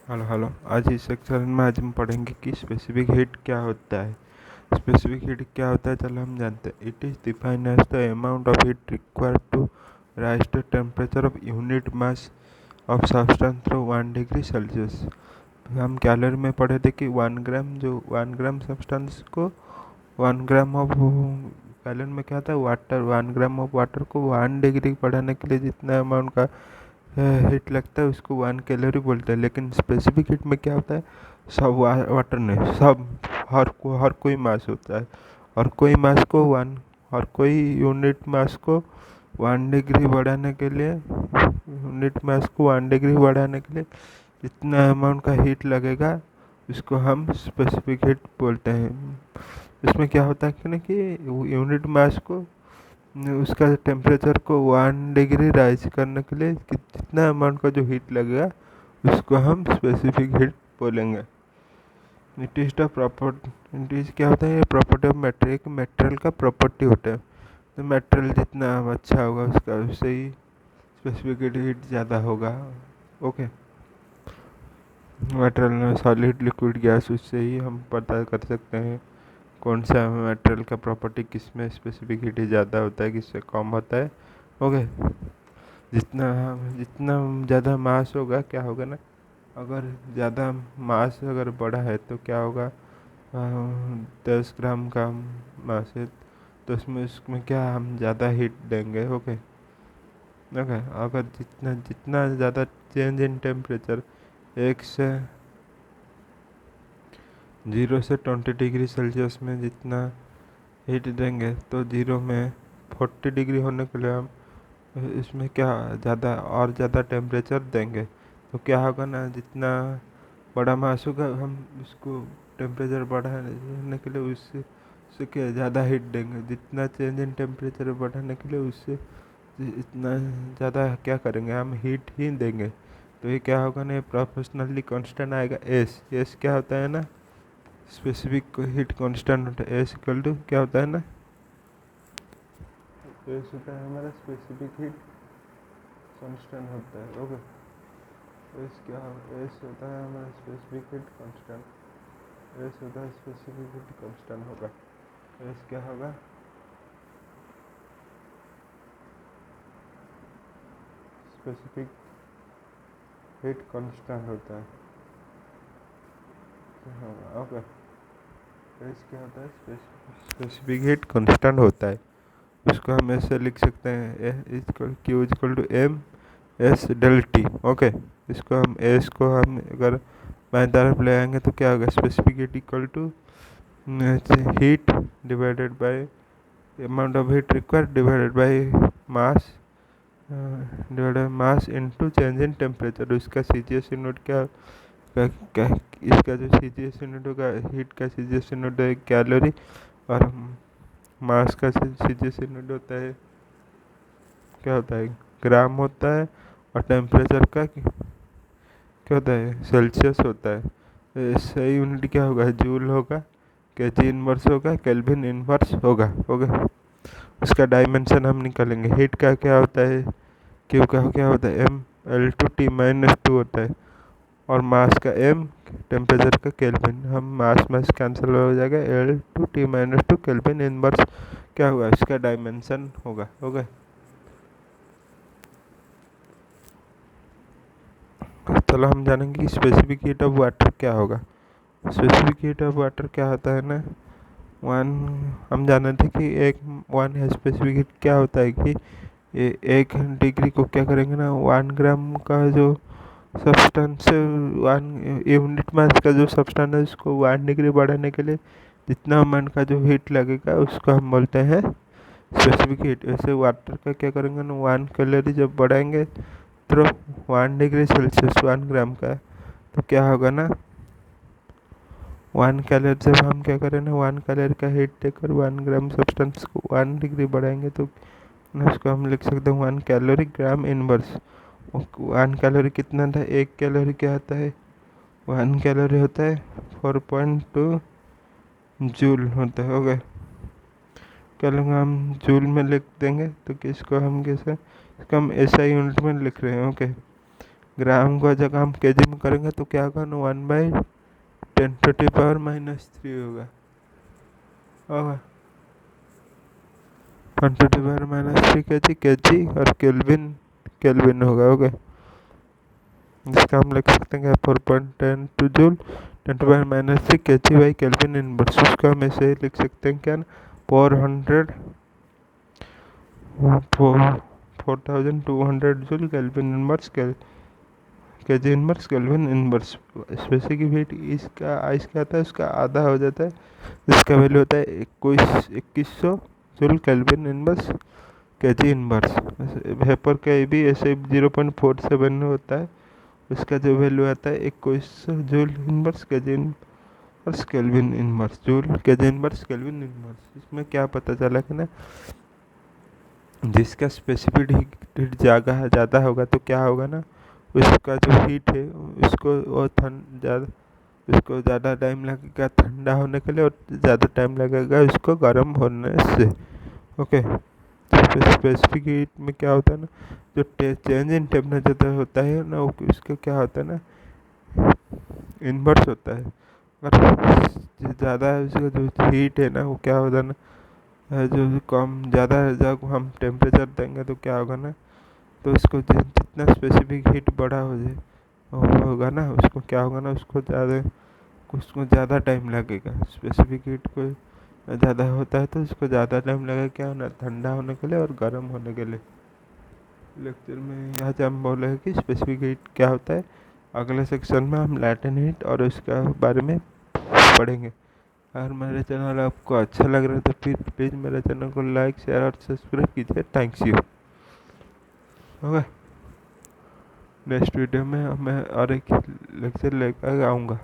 Hello hello. आज इस section में आज हम पढ़ेंगे कि स्पेसिफिक हीट क्या होता है। स्पेसिफिक हीट क्या होता है, चलो हम जानते हैं। It is defined as the amount of heat required to raise the temperature of unit mass of substance through 1 degree Celsius. हम कैलोरी में पढ़े थे कि 1 ग्राम, जो 1 ग्राम सब्सटेंस को 1 ग्राम ऑफ कैलोरी में क्या था, वाटर, 1 ग्राम ऑफ वाटर को 1 डिग्री बढ़ाने के लिए जितना अमाउंट का हीट लगता है उसको 1 कैलोरी बोलते हैं। लेकिन स्पेसिफिक हीट में क्या होता है, सब वाटर नहीं, सब हर कोई मास होता है, और कोई मास को वन और कोई यूनिट मास को 1 डिग्री बढ़ाने के लिए, यूनिट मास को 1 डिग्री बढ़ाने के लिए जितना अमाउंट का हीट लगेगा उसको हम स्पेसिफिक हीट बोलते हैं। इसमें क्या होता है कि ना कि यूनिट मास को उसका टेम्परेचर को 1 डिग्री राइज करने के लिए जितना अमाउंट का जो हीट लगेगा उसको हम स्पेसिफिक हीट बोलेंगे। It is the proper it is क्या होता है, ये प्रॉपर्टी ऑफ मटेरियल, एक मटेरियल का प्रॉपर्टी होता है। तो मटेरियल जितना अच्छा होगा उसका उससे ही स्पेसिफिक हीट ज़्यादा होगा। ओके, मटेरियल में सॉलिड, लिक्विड, गैस, उससे ही हम पता कर सकते हैं कौन सा मटेरियल का प्रॉपर्टी किस में स्पेसिफिक हीट ज़्यादा होता है, किससे कम होता है। ओके, जितना जितना ज़्यादा मास होगा क्या होगा ना, अगर ज़्यादा मास अगर बड़ा है तो क्या होगा, 10 ग्राम का मास है तो उसमें क्या हम ज़्यादा हीट देंगे। ओके ओके, अगर जितना जितना ज़्यादा चेंज इन टेम्परेचर, 0 से 20 डिग्री सेल्सियस में जितना हीट देंगे तो 0 में 40 डिग्री होने के लिए हम इसमें क्या ज़्यादा और ज़्यादा टेम्परेचर देंगे। तो क्या होगा ना, जितना बड़ा मास होगा हम उसको टेम्परेचर बढ़ाने के लिए उससे क्या ज़्यादा हीट देंगे। जितना चेंज इन टेम्परेचर बढ़ाने के लिए उससे इतना ज़्यादा क्या करेंगे, हम हीट ही देंगे। तो ये क्या होगा ना, ये प्रोपोर्शनली कांस्टेंट आएगा। एस एस क्या होता है ना, स्पेसिफिक हीट कांस्टेंट होता है। एस इक्वल टू क्या होता है ना, एस होता है हमारा स्पेसिफिक हीट कांस्टेंट होता है। ओके, एस क्या एस होता है हमारा स्पेसिफिक हीट कांस्टेंट। एस होता है स्पेसिफिक हीट कांस्टेंट होगा। एस क्या होगा, स्पेसिफिक हीट कांस्टेंट होता है। हाँ ओके, एस क्या होता है, स्पेसिफिक हीट कांस्टेंट होता है। उसको हम ऐसे लिख सकते हैं, Q equal to M S del T. Okay, इसको हम एस को हम अगर बाएं तरफ ले आएंगे तो क्या होगा, specific heat equal to heat divided by amount of heat required divided by mass, divided mass into change in temperature. इसका सीजीएस यूनिट क्या इसका जो सीजीएस यूनिट होगा, हीट का सीजीएस यूनिट है कैलोरी, और मास का सीजीएस यूनिट होता है, क्या होता है, ग्राम होता है। और टेम्परेचर का क्या होता है, सेल्सियस होता है। तो सही यूनिट क्या होगा, जूल होगा, केजी इनवर्स होगा, केल्विन इनवर्स होगा। ओके, उसका डायमेंशन हम निकालेंगे। हीट का क्या होता है, क्यू का क्या होता है, M L two T minus two होता है, और मास का एम, टेम्परेचर का केल्विन। हम मास मास कैंसिल हो जाएगा, L two T minus two kelvin inverse क्या होगा, इसका डायमेंशन होगा। ओके, चलो हम जानेंगे कि स्पेसिफिक हीट ऑफ वाटर क्या होगा। स्पेसिफिक हीट ऑफ वाटर क्या होता है ना, वन, हम जाने थे कि एक वन है स्पेसिफिक हीट क्या होता है कि 1 डिग्री को क्या करेंगे ना, 1 ग्राम का जो सब्सटेंस, वन यूनिट मास का जो सब्सटेंस है उसको 1 डिग्री बढ़ाने के लिए जितना अमाउंट का जो हीट लगेगा उसको हम बोलते हैं स्पेसिफिक हीट। वैसे वाटर का क्या करेंगे ना, 1 कैलोरी जब बढ़ाएंगे तो 1 डिग्री सेल्सियस 1 ग्राम का, तो क्या होगा ना, 1 कैलोरी जब हम क्या करें ना, 1 कैलोरी का हीट देकर 1 ग्राम सब्सटेंस को 1 डिग्री बढ़ाएंगे तो उसको हम लिख सकते हैं 1 कैलोरी ग्राम इनवर्स। 1 कैलोरी कितना था, 1 कैलोरी क्या होता है, 1 कैलोरी होता है 4.2 जूल होता है। ओके, क्या लूँगा हम जूल में लिख देंगे तो किसको हम कैसे, इसको हम एसआई यूनिट में लिख रहे हैं। ओके, ग्राम को जगह हम केजी में करेंगे तो क्या होगा ना 1/10⁻³ होगा। 1/10⁻³ केजी और केल्विन केल्विन होगा। ओके, जिसका हम लिख सकते हैं 4.10 जूल 10⁻³ kg/Kelvin इनवर्स। उसको हम ऐसे लिख सकते हैं क्या ना 4200 joule kelvin inverse KG inverse kelvin inverse. Specific heat इसका आइस क्या आता है, उसका आधा हो जाता है, जिसका वैल्यू होता है 2100 joule kelvin inverse KG inverse. Vapour का भी ऐसे 0.47 होता है, उसका जो वैल्यू आता है 2100 joule inverse KG inverse kelvin inverse joule KG inverse kelvin inverse. इसमें क्या पता चला कि ना जिसका स्पेसिफिक हीट ज़्यादा होगा तो क्या होगा ना, उसका जो हीट है उसको वो उसको ज़्यादा टाइम लगेगा ठंडा होने के लिए और ज़्यादा टाइम लगेगा उसको गर्म होने से। ओके, स्पेसिफिक हीट में क्या होता है ना, जो चेंज इन टेम्परेचर होता है ना वो उसका क्या होता है ना इन्वर्स होता है। अगर ज़्यादा उसका जो हीट है ना वो क्या होता है ना, जो कम ज़्यादा जब हम टेम्परेचर देंगे तो क्या होगा ना, तो उसको जितना स्पेसिफिक हीट बड़ा हो जाए होगा ना, उसको क्या होगा ना उसको ज़्यादा टाइम लगेगा। स्पेसिफिक हीट को ज़्यादा होता है तो उसको ज़्यादा टाइम लगेगा क्या होना, ठंडा होने के लिए और गर्म होने के लिए। लेक्चर में आज हम बोले हैं कि स्पेसिफिक हीट क्या होता है। अगले सेक्शन में हम लैटेंट हीट और उसका बारे में पढ़ेंगे। अगर मेरे चैनल आपको अच्छा लग रहा है तो फिर प्लीज़ मेरे चैनल को लाइक शेयर और सब्सक्राइब कीजिए। Thanks you. Okay, next video में मैं और एक लेक्चर लेकर आऊँगा।